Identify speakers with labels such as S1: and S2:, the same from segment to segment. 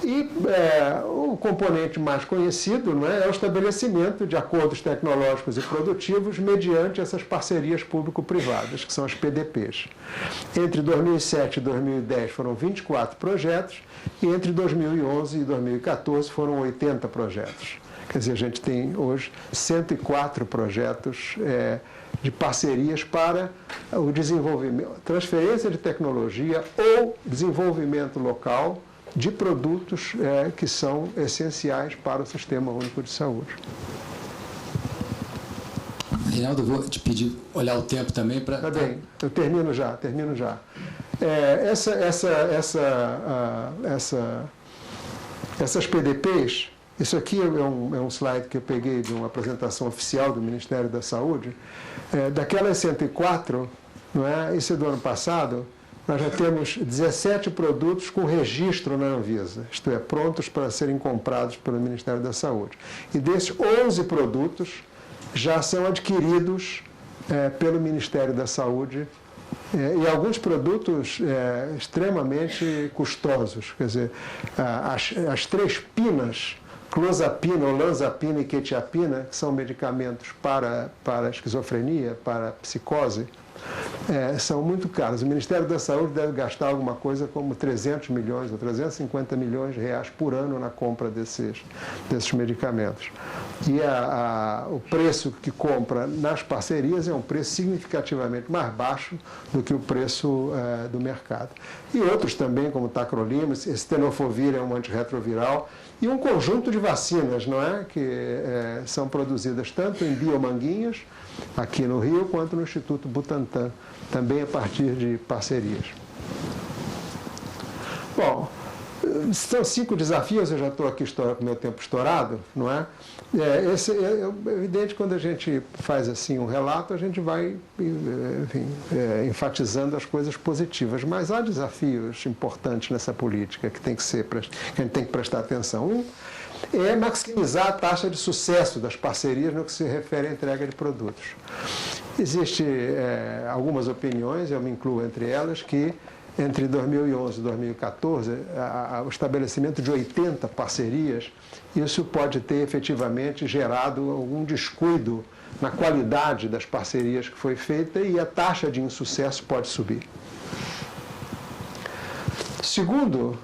S1: E o componente mais conhecido, não é o estabelecimento de acordos tecnológicos e produtivos mediante essas parcerias público-privadas, que são as PDPs. Entre 2007 e 2010 foram 24 projetos, e entre 2011 e 2014 foram 80 projetos. Quer dizer, a gente tem hoje 104 projetos de parcerias para o desenvolvimento, transferência de tecnologia ou desenvolvimento local de produtos que são essenciais para o Sistema Único de Saúde.
S2: Reinaldo, vou te pedir olhar o tempo também para...
S1: Tá bem, eu termino já. Essas PDPs, isso aqui é um slide que eu peguei de uma apresentação oficial do Ministério da Saúde, daquelas 104, não é? Isso é do ano passado, nós já temos 17 produtos com registro na Anvisa, isto é, prontos para serem comprados pelo Ministério da Saúde. E desses 11 produtos já são adquiridos pelo Ministério da Saúde, e alguns produtos extremamente custosos. Quer dizer, as 3 pinas, clozapina, olanzapina e quetiapina, que são medicamentos para esquizofrenia, para psicose, são muito caros. O Ministério da Saúde deve gastar alguma coisa como 300 milhões ou 350 milhões de reais por ano na compra desses medicamentos. E o preço que compra nas parcerias é um preço significativamente mais baixo do que o preço do mercado. E outros também, como tacrolimus, esse tenofovir é um antirretroviral, e um conjunto de vacinas, não é? Que são produzidas tanto em Biomanguinhas, aqui no Rio, quanto no Instituto Butantan, também a partir de parcerias. Bom, são 5 desafios, eu já estou aqui com o meu tempo estourado, não é? É evidente que quando a gente faz assim um relato, a gente vai, enfim, enfatizando as coisas positivas, mas há desafios importantes nessa política que a gente tem que prestar atenção. É maximizar a taxa de sucesso das parcerias no que se refere à entrega de produtos. Existem algumas opiniões, eu me incluo entre elas, que entre 2011 e 2014, o estabelecimento de 80 parcerias, isso pode ter efetivamente gerado algum descuido na qualidade das parcerias que foi feita e a taxa de insucesso pode subir. Segundo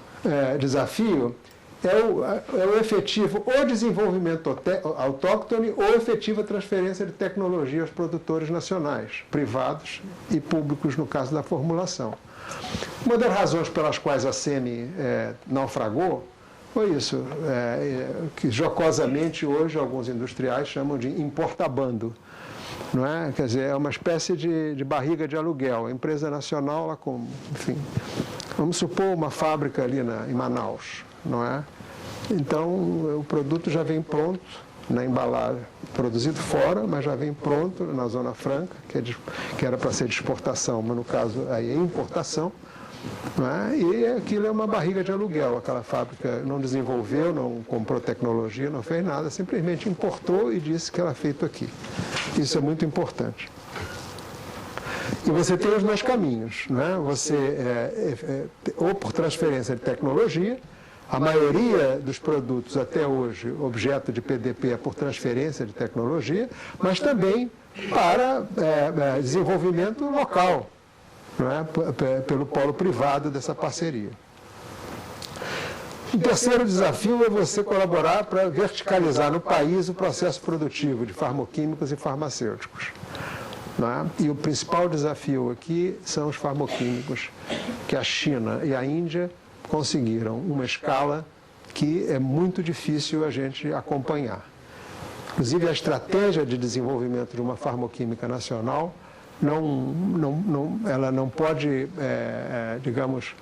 S1: desafio é o efetivo ou desenvolvimento autóctone ou efetiva transferência de tecnologia aos produtores nacionais, privados e públicos no caso da formulação. Uma das razões pelas quais a SEMI naufragou foi isso, que jocosamente hoje alguns industriais chamam de importabando. Não é? Quer dizer, é uma espécie de barriga de aluguel. A empresa nacional, ela enfim, vamos supor uma fábrica ali em Manaus, não é? Então, o produto já vem pronto na embalagem, produzido fora, mas já vem pronto na Zona Franca, que era para ser de exportação, mas no caso aí é importação, não é? E aquilo é uma barriga de aluguel. Aquela fábrica não desenvolveu, não comprou tecnologia, não fez nada, simplesmente importou e disse que era feito aqui. Isso é muito importante. E você tem os 2 caminhos, não é? Você, ou por transferência de tecnologia, a maioria dos produtos até hoje, objeto de PDP, é por transferência de tecnologia, mas também para desenvolvimento local, não é? Pelo polo privado dessa parceria. O terceiro desafio é você colaborar para verticalizar no país o processo produtivo de farmoquímicos e farmacêuticos. Não é? E o principal desafio aqui são os farmoquímicos, que a China e a Índia conseguiram uma escala que é muito difícil a gente acompanhar. Inclusive, a estratégia de desenvolvimento de uma farmoquímica nacional, ela não pode, digamos,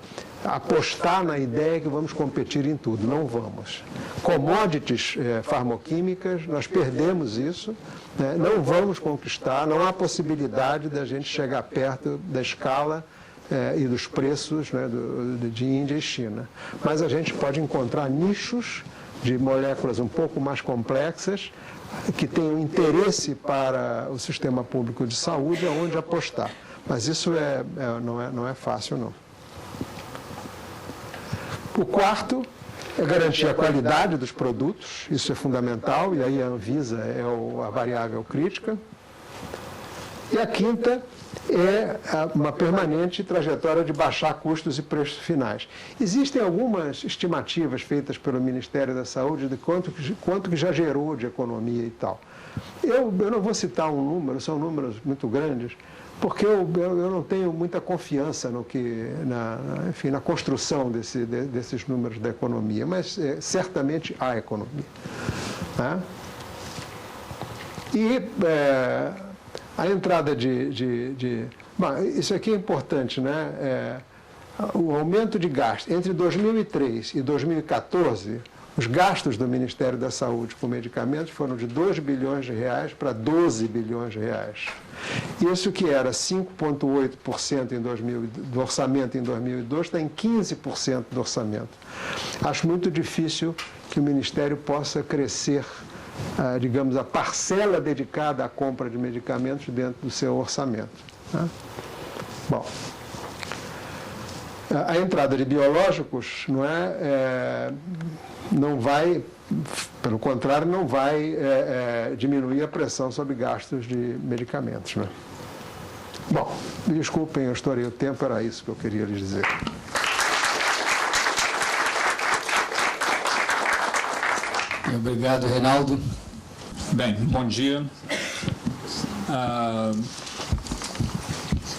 S1: apostar na ideia que vamos competir em tudo. Não vamos. Commodities farmoquímicas, nós perdemos isso, né? Não vamos conquistar, não há possibilidade da gente chegar perto da escala e dos preços, né, de Índia e China. Mas a gente pode encontrar nichos de moléculas um pouco mais complexas que tenham interesse para o sistema público de saúde, aonde apostar. Mas isso não é fácil, não. O quarto é garantir a qualidade dos produtos, isso é fundamental, e aí a Anvisa é a variável crítica. E a quinta é uma permanente trajetória de baixar custos e preços finais. Existem algumas estimativas feitas pelo Ministério da Saúde de quanto que já gerou de economia e tal. Eu não vou citar um número, são números muito grandes, porque eu não tenho muita confiança na construção desses números da economia, mas certamente há economia. Tá? E a entrada Bom, isso aqui é importante, né? O aumento de gastos entre 2003 e 2014, os gastos do Ministério da Saúde com medicamentos foram de 2 bilhões de reais para 12 bilhões de reais. Isso que era 5,8% do orçamento em 2002 está em 15% do orçamento. Acho muito difícil que o Ministério possa crescer, digamos, a parcela dedicada à compra de medicamentos dentro do seu orçamento. Tá? Bom, a entrada de biológicos não vai, pelo contrário, não vai diminuir a pressão sobre gastos de medicamentos. Né? Bom, desculpem, eu estourei o tempo, era isso que eu queria lhes dizer.
S2: Obrigado, Reinaldo.
S3: Bem, bom dia.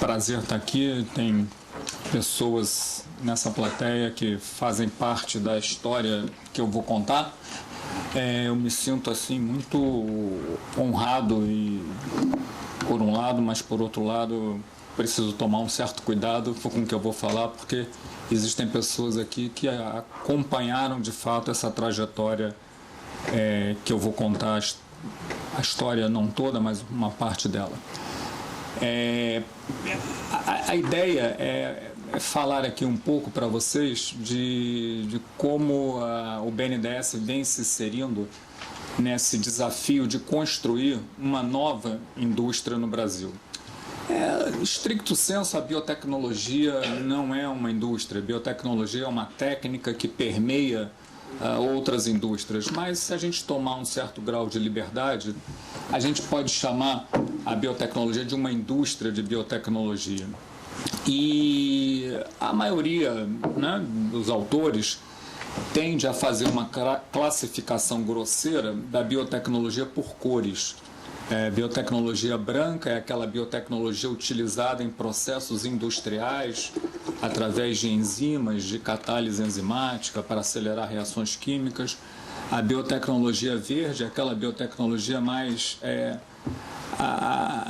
S3: Prazer estar aqui. Tem pessoas nessa plateia que fazem parte da história que eu vou contar. Eu me sinto assim muito honrado e por um lado, mas por outro lado preciso tomar um certo cuidado com o que eu vou falar, porque existem pessoas aqui que acompanharam de fato essa trajetória que eu vou contar, a história não toda, mas uma parte dela. A ideia é falar aqui um pouco para vocês de como o BNDES vem se inserindo nesse desafio de construir uma nova indústria no Brasil. Stricto sensu, a biotecnologia não é uma indústria. A biotecnologia é uma técnica que permeia outras indústrias, mas se a gente tomar um certo grau de liberdade, a gente pode chamar a biotecnologia de uma indústria de biotecnologia. E a maioria, né, dos autores tende a fazer uma classificação grosseira da biotecnologia por cores. Biotecnologia branca é aquela biotecnologia utilizada em processos industriais através de enzimas, de catálise enzimática para acelerar reações químicas. A biotecnologia verde é aquela biotecnologia mais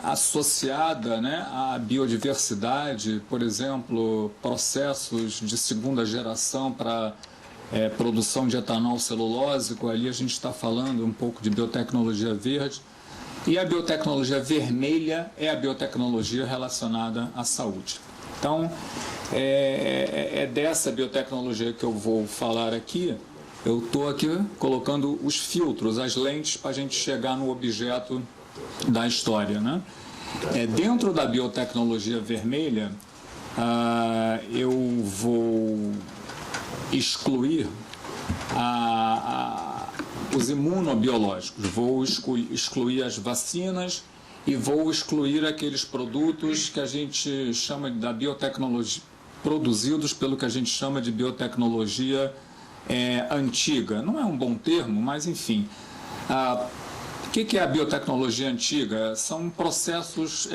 S3: associada, né, à biodiversidade, por exemplo, processos de segunda geração para produção de etanol celulósico. Ali a gente está falando um pouco de biotecnologia verde. E a biotecnologia vermelha é a biotecnologia relacionada à saúde. Então, é dessa biotecnologia que eu vou falar aqui. Eu estou aqui colocando os filtros, as lentes, para a gente chegar no objeto da história, né? Dentro da biotecnologia vermelha, eu vou excluir os imunobiológicos, vou excluir as vacinas e vou excluir aqueles produtos que a gente chama da biotecnologia, produzidos pelo que a gente chama de biotecnologia antiga. Não é um bom termo, mas enfim. O que é a biotecnologia antiga? São processos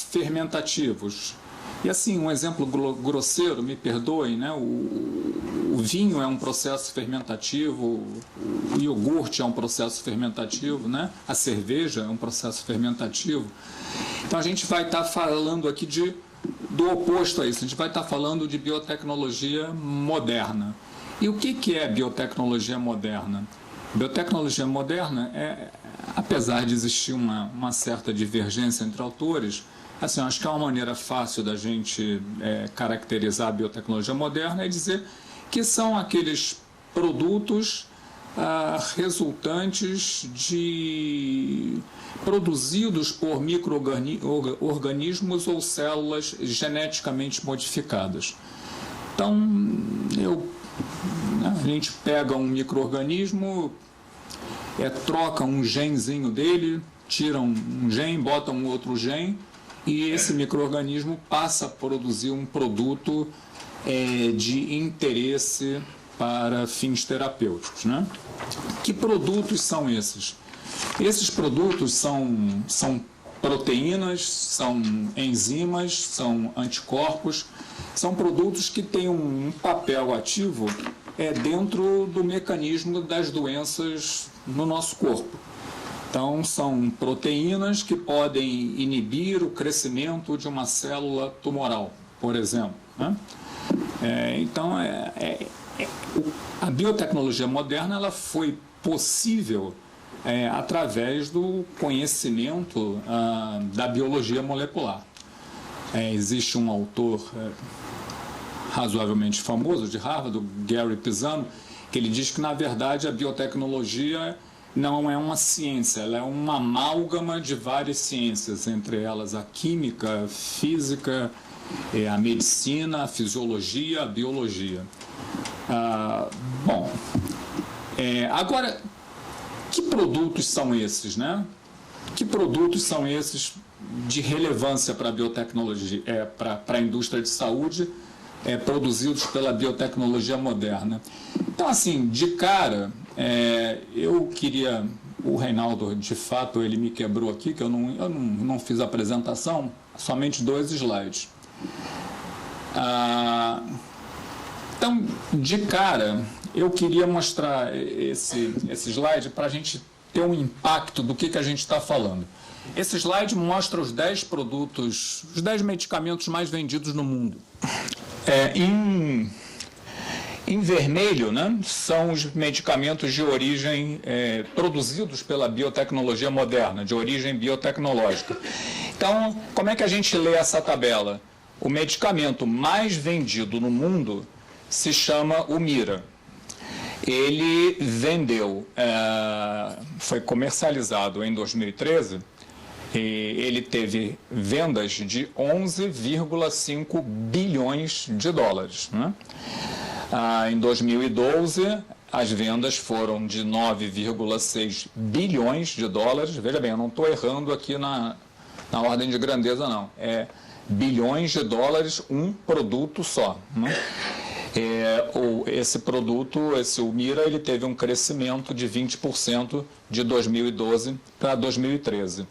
S3: fermentativos. E assim, um exemplo grosseiro, me perdoem, né? O vinho é um processo fermentativo, o iogurte é um processo fermentativo, né? A cerveja é um processo fermentativo. Então a gente vai estar falando aqui do oposto a isso, a gente vai estar falando de biotecnologia moderna. E o que é biotecnologia moderna? Biotecnologia moderna apesar de existir uma certa divergência entre autores, assim, acho que é uma maneira fácil da gente caracterizar a biotecnologia moderna é dizer que são aqueles produtos resultantes produzidos por micro-organismos ou células geneticamente modificadas. Então, A gente pega um micro-organismo, troca um genzinho dele, tira um gen, bota um outro gen, e esse micro-organismo passa a produzir um produto de interesse para fins terapêuticos, né? Que produtos são esses? Esses produtos são proteínas, são enzimas, são anticorpos, são produtos que têm um papel ativo dentro do mecanismo das doenças no nosso corpo. Então, são proteínas que podem inibir o crescimento de uma célula tumoral, por exemplo, né? Então, a biotecnologia moderna ela foi possível através do conhecimento da biologia molecular. Existe um autor razoavelmente famoso de Harvard, o Gary Pisano, que ele diz que, na verdade, a biotecnologia não é uma ciência, ela é uma amálgama de várias ciências, entre elas a química, a física, a medicina, a fisiologia, a biologia. Agora, que produtos são esses, né? Que produtos são esses de relevância para a biotecnologia, para a indústria de saúde, produzidos pela biotecnologia moderna? Então, assim, de cara, eu queria... O Reinaldo, de fato, ele me quebrou aqui, que eu não fiz a apresentação, somente 2 slides. Então, de cara, eu queria mostrar esse slide para a gente ter um impacto do que a gente está falando. Esse slide mostra os 10 produtos, os 10 medicamentos mais vendidos no mundo. Em vermelho, né, são os medicamentos de origem produzidos pela biotecnologia moderna, de origem biotecnológica. Então, como é que a gente lê essa tabela? O medicamento mais vendido no mundo se chama Humira. Ele vendeu, foi comercializado em 2013, e ele teve vendas de 11,5 bilhões de dólares, né? Em 2012, as vendas foram de 9,6 bilhões de dólares. Veja bem, eu não estou errando aqui na ordem de grandeza, não. É bilhões de dólares, um produto só, né? Esse produto, esse Humira, ele teve um crescimento de 20% de 2012 para 2013.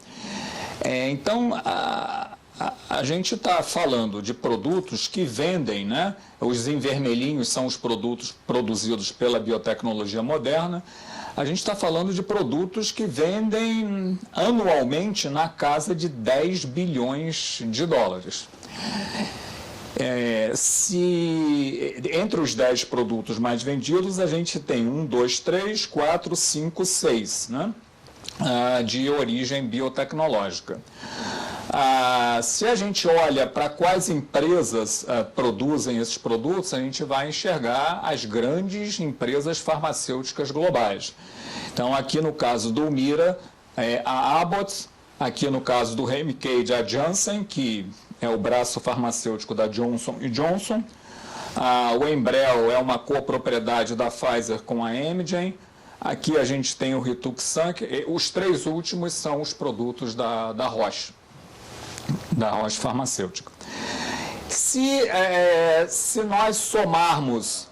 S3: Então, a gente está falando de produtos que vendem, né? Os em vermelhinhos são os produtos produzidos pela biotecnologia moderna. A gente está falando de produtos que vendem anualmente na casa de 10 bilhões de dólares. Entre os 10 produtos mais vendidos, a gente tem 1, 2, 3, 4, 5, 6, né? De origem biotecnológica. Se a gente olha para quais empresas produzem esses produtos, a gente vai enxergar as grandes empresas farmacêuticas globais. Então, aqui no caso do Humira, a Abbott, aqui no caso do Remicade, a Janssen, que é o braço farmacêutico da Johnson & Johnson. O Enbrel é uma copropriedade da Pfizer com a Amgen. Aqui a gente tem o Rituxan, os 3 últimos são os produtos da Roche Farmacêutica. Se nós somarmos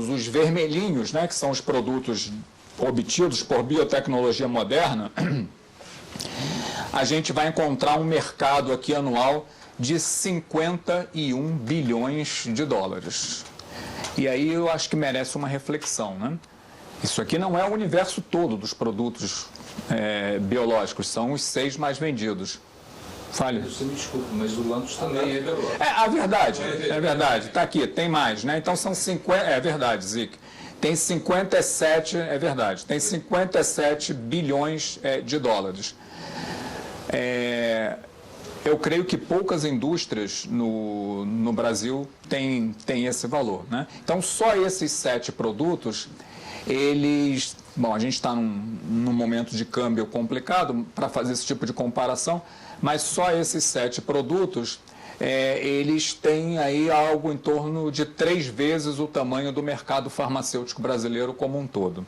S3: os vermelhinhos, né, que são os produtos obtidos por biotecnologia moderna, a gente vai encontrar um mercado aqui anual de 51 bilhões de dólares. E aí eu acho que merece uma reflexão, né? Isso aqui não é o universo todo dos produtos biológicos, são os 6 mais vendidos. Fale.
S4: Você me desculpa, mas o Lantus também é biológico.
S3: É verdade. Está aqui, tem mais, né? Então são 50, é verdade, Zic. Tem 57, é verdade, tem 57 bilhões de dólares. Eu creio que poucas indústrias no Brasil têm esse valor, né? Então, só esses 7 produtos, a gente está num momento de câmbio complicado para fazer esse tipo de comparação, mas só esses 7 produtos eles têm aí algo em torno de 3 vezes o tamanho do mercado farmacêutico brasileiro como um todo.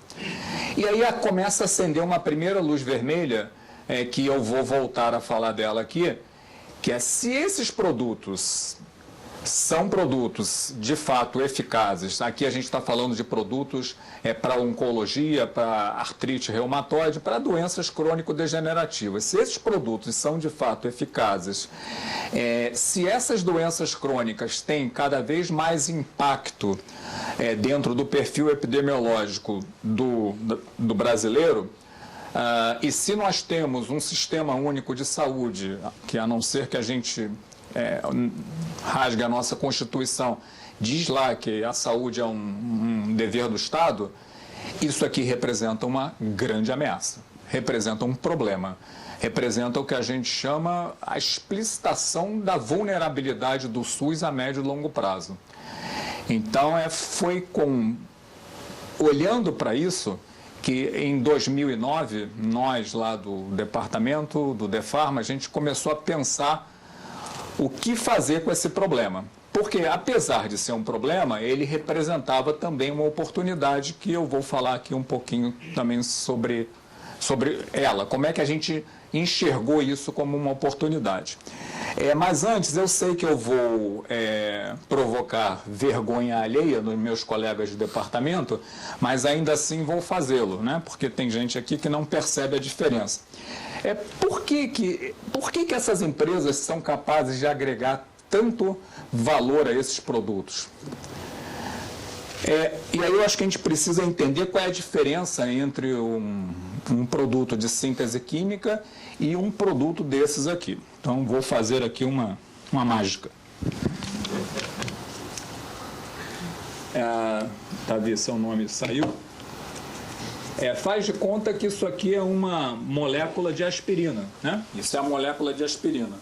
S3: E aí começa a acender uma primeira luz vermelha, que eu vou voltar a falar dela aqui, que é se esses produtos são produtos de fato eficazes, aqui a gente está falando de produtos para oncologia, para artrite reumatoide, para doenças crônico-degenerativas. Se esses produtos são de fato eficazes, se essas doenças crônicas têm cada vez mais impacto dentro do perfil epidemiológico do brasileiro, e se nós temos um sistema único de saúde, que a não ser que a gente rasgue a nossa Constituição, diz lá que a saúde é um dever do Estado, isso aqui representa uma grande ameaça, representa um problema, representa o que a gente chama a explicitação da vulnerabilidade do SUS a médio e longo prazo. Então, foi olhando para isso que em 2009, nós lá do departamento, do DEPHARMA, a gente começou a pensar o que fazer com esse problema. Porque, apesar de ser um problema, ele representava também uma oportunidade que eu vou falar aqui um pouquinho também sobre ela. Como é que a gente enxergou isso como uma oportunidade. Mas antes, eu sei que eu vou provocar vergonha alheia nos meus colegas de departamento, mas ainda assim vou fazê-lo, né? Porque tem gente aqui que não percebe a diferença. Por que essas empresas são capazes de agregar tanto valor a esses produtos? E aí eu acho que a gente precisa entender qual é a diferença entre um produto de síntese química e um produto desses aqui. Então, vou fazer aqui uma mágica. Davi, seu nome saiu. Faz de conta que isso aqui é uma molécula de aspirina, né? Isso é a molécula de aspirina.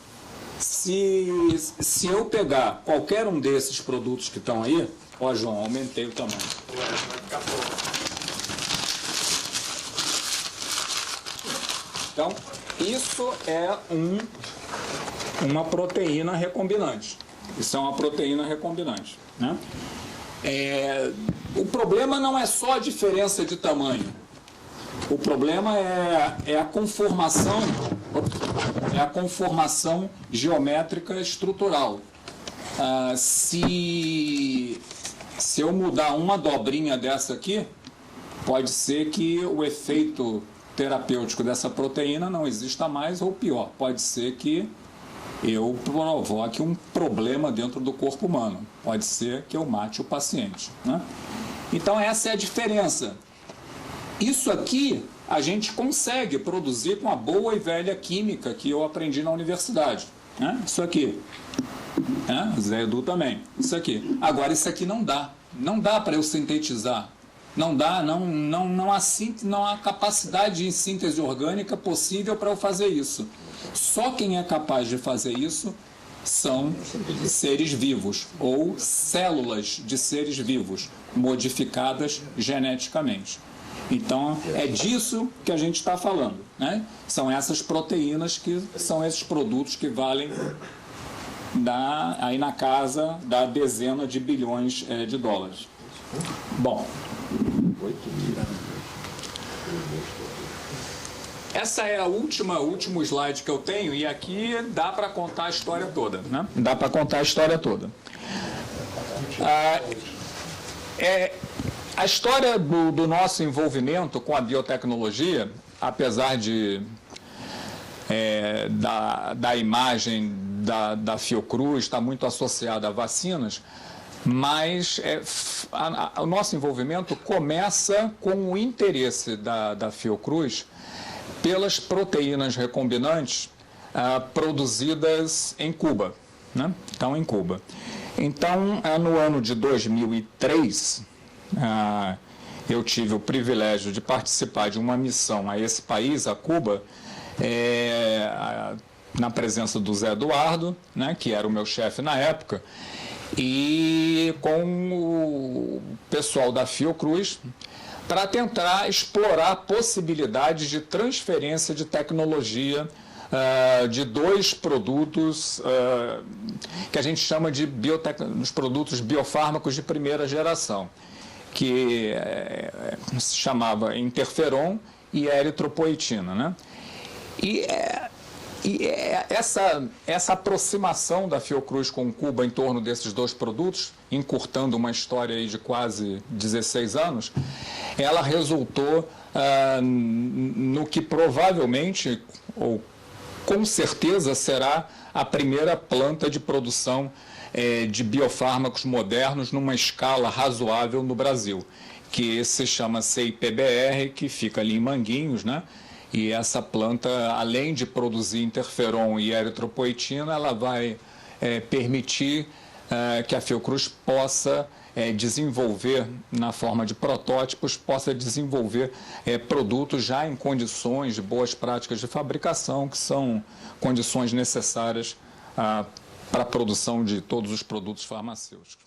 S3: Se eu pegar qualquer um desses produtos que estão aí, ó, João, aumentei o tamanho. Então, isso é uma proteína recombinante. Isso é uma proteína recombinante, né? O problema não é só a diferença de tamanho. O problema é a conformação geométrica estrutural. Se eu mudar uma dobrinha dessa aqui, pode ser que o efeito terapêutico dessa proteína não exista mais, ou pior, pode ser que eu provoque um problema dentro do corpo humano. Pode ser que eu mate o paciente, né? Então, essa é a diferença. Isso aqui a gente consegue produzir com a boa e velha química que eu aprendi na universidade, né? Isso aqui. Zé Edu também. Isso aqui. Agora, isso aqui não dá. Não dá para eu sintetizar. Não dá, não há capacidade de síntese orgânica possível para eu fazer isso. Só quem é capaz de fazer isso são seres vivos ou células de seres vivos modificadas geneticamente. Então, é disso que a gente está falando, né? São essas proteínas que são esses produtos que valem aí na casa da dezena de bilhões de dólares. Bom, essa é a último slide que eu tenho, e aqui dá para contar a história toda, né? Dá para contar a história toda. A história do nosso envolvimento com a biotecnologia, apesar da imagem da Fiocruz estar muito associada a vacinas, mas o nosso envolvimento começa com o interesse da Fiocruz pelas proteínas recombinantes produzidas em Cuba, né? Então, em Cuba. Então, no ano de 2003, eu tive o privilégio de participar de uma missão a esse país, a Cuba, na presença do Zé Eduardo, né, que era o meu chefe na época, e com o pessoal da Fiocruz, para tentar explorar possibilidades de transferência de tecnologia de 2 produtos que a gente chama de dos produtos biofármacos de primeira geração, que se chamava interferon e eritropoetina, né? Essa aproximação da Fiocruz com Cuba em torno desses 2 produtos, encurtando uma história aí de quase 16 anos, ela resultou no que provavelmente, ou com certeza, será a primeira planta de produção de biofármacos modernos numa escala razoável no Brasil, que se chama CIPBR, que fica ali em Manguinhos, né? E essa planta, além de produzir interferon e eritropoetina, ela vai permitir que a Fiocruz possa desenvolver, na forma de protótipos, possa desenvolver produtos já em condições de boas práticas de fabricação, que são condições necessárias para a produção de todos os produtos farmacêuticos.